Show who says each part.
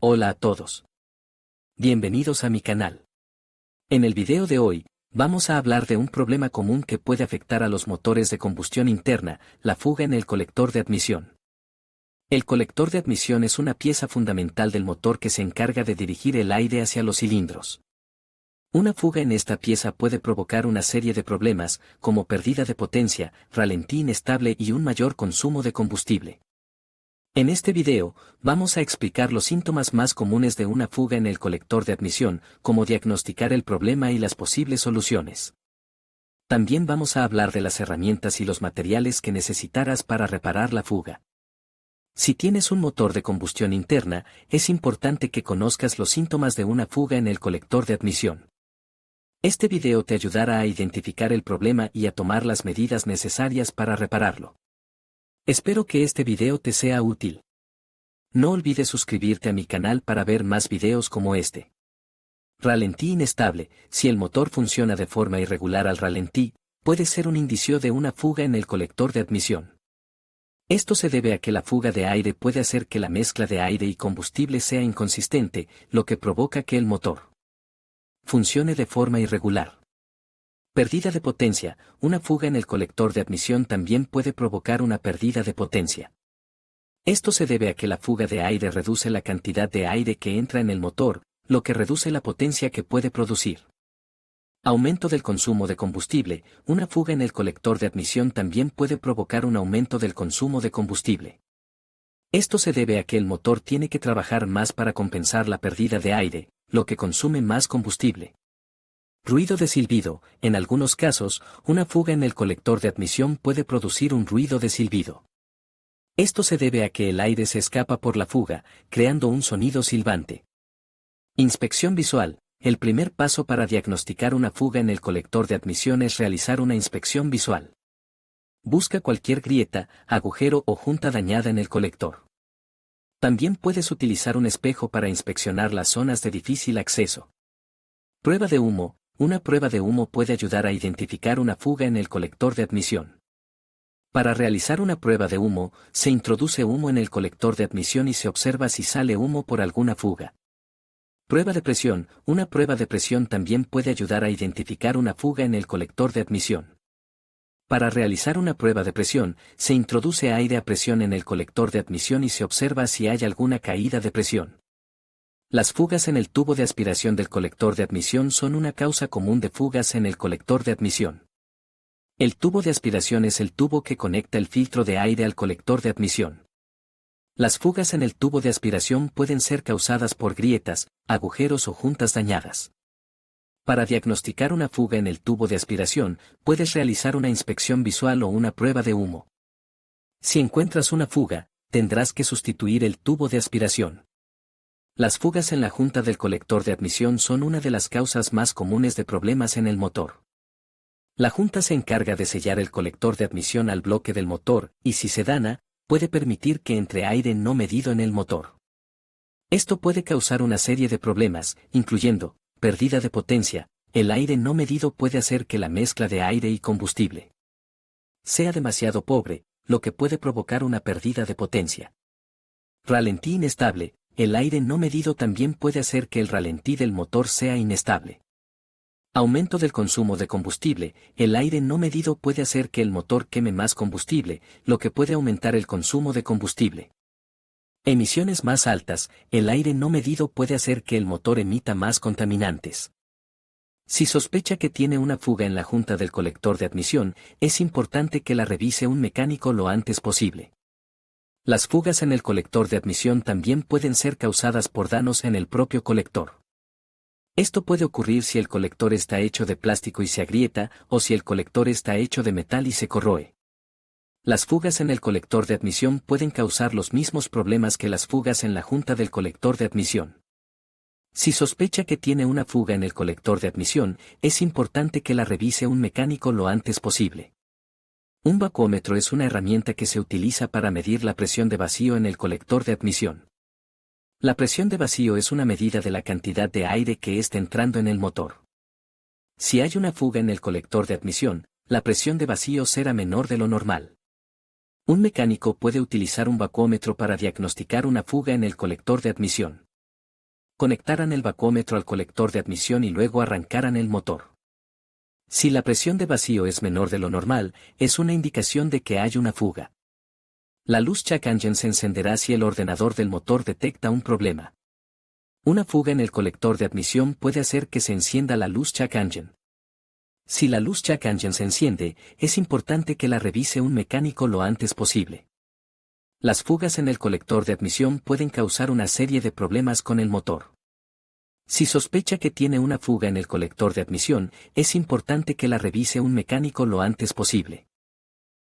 Speaker 1: Hola a todos. Bienvenidos a mi canal. En el video de hoy, vamos a hablar de un problema común que puede afectar a los motores de combustión interna, la fuga en el colector de admisión. El colector de admisión es una pieza fundamental del motor que se encarga de dirigir el aire hacia los cilindros. Una fuga en esta pieza puede provocar una serie de problemas, como pérdida de potencia, ralentí inestable y un mayor consumo de combustible. En este video, vamos a explicar los síntomas más comunes de una fuga en el colector de admisión, cómo diagnosticar el problema y las posibles soluciones. También vamos a hablar de las herramientas y los materiales que necesitarás para reparar la fuga. Si tienes un motor de combustión interna, es importante que conozcas los síntomas de una fuga en el colector de admisión. Este video te ayudará a identificar el problema y a tomar las medidas necesarias para repararlo. Espero que este video te sea útil. No olvides suscribirte a mi canal para ver más videos como este. Ralentí inestable. Si el motor funciona de forma irregular al ralentí, puede ser un indicio de una fuga en el colector de admisión. Esto se debe a que la fuga de aire puede hacer que la mezcla de aire y combustible sea inconsistente, lo que provoca que el motor funcione de forma irregular. Pérdida de potencia. Una fuga en el colector de admisión también puede provocar una pérdida de potencia. Esto se debe a que la fuga de aire reduce la cantidad de aire que entra en el motor, lo que reduce la potencia que puede producir. Aumento del consumo de combustible. Una fuga en el colector de admisión también puede provocar un aumento del consumo de combustible. Esto se debe a que el motor tiene que trabajar más para compensar la pérdida de aire, lo que consume más combustible. Ruido de silbido. En algunos casos, una fuga en el colector de admisión puede producir un ruido de silbido. Esto se debe a que el aire se escapa por la fuga, creando un sonido silbante. Inspección visual. El primer paso para diagnosticar una fuga en el colector de admisión es realizar una inspección visual. Busca cualquier grieta, agujero o junta dañada en el colector. También puedes utilizar un espejo para inspeccionar las zonas de difícil acceso. Prueba de humo. Una prueba de humo puede ayudar a identificar una fuga en el colector de admisión. Para realizar una prueba de humo, se introduce humo en el colector de admisión y se observa si sale humo por alguna fuga. Prueba de presión. Una prueba de presión también puede ayudar a identificar una fuga en el colector de admisión. Para realizar una prueba de presión, se introduce aire a presión en el colector de admisión y se observa si hay alguna caída de presión. Las fugas en el tubo de aspiración del colector de admisión son una causa común de fugas en el colector de admisión. El tubo de aspiración es el tubo que conecta el filtro de aire al colector de admisión. Las fugas en el tubo de aspiración pueden ser causadas por grietas, agujeros o juntas dañadas. Para diagnosticar una fuga en el tubo de aspiración, puedes realizar una inspección visual o una prueba de humo. Si encuentras una fuga, tendrás que sustituir el tubo de aspiración. Las fugas en la junta del colector de admisión son una de las causas más comunes de problemas en el motor. La junta se encarga de sellar el colector de admisión al bloque del motor, y si se daña, puede permitir que entre aire no medido en el motor. Esto puede causar una serie de problemas, incluyendo pérdida de potencia. El aire no medido puede hacer que la mezcla de aire y combustible sea demasiado pobre, lo que puede provocar una pérdida de potencia. Ralentí inestable. El aire no medido también puede hacer que el ralentí del motor sea inestable. Aumento del consumo de combustible. El aire no medido puede hacer que el motor queme más combustible, lo que puede aumentar el consumo de combustible. Emisiones más altas. El aire no medido puede hacer que el motor emita más contaminantes. Si sospecha que tiene una fuga en la junta del colector de admisión, es importante que la revise un mecánico lo antes posible. Las fugas en el colector de admisión también pueden ser causadas por daños en el propio colector. Esto puede ocurrir si el colector está hecho de plástico y se agrieta, o si el colector está hecho de metal y se corroe. Las fugas en el colector de admisión pueden causar los mismos problemas que las fugas en la junta del colector de admisión. Si sospecha que tiene una fuga en el colector de admisión, es importante que la revise un mecánico lo antes posible. Un vacuómetro es una herramienta que se utiliza para medir la presión de vacío en el colector de admisión. La presión de vacío es una medida de la cantidad de aire que está entrando en el motor. Si hay una fuga en el colector de admisión, la presión de vacío será menor de lo normal. Un mecánico puede utilizar un vacuómetro para diagnosticar una fuga en el colector de admisión. conectaran el vacuómetro al colector de admisión y luego arrancaran el motor. Si la presión de vacío es menor de lo normal, es una indicación de que hay una fuga. La luz check engine se encenderá si el ordenador del motor detecta un problema. Una fuga en el colector de admisión puede hacer que se encienda la luz check engine. Si la luz check engine se enciende, es importante que la revise un mecánico lo antes posible. Las fugas en el colector de admisión pueden causar una serie de problemas con el motor. Si sospecha que tiene una fuga en el colector de admisión, es importante que la revise un mecánico lo antes posible.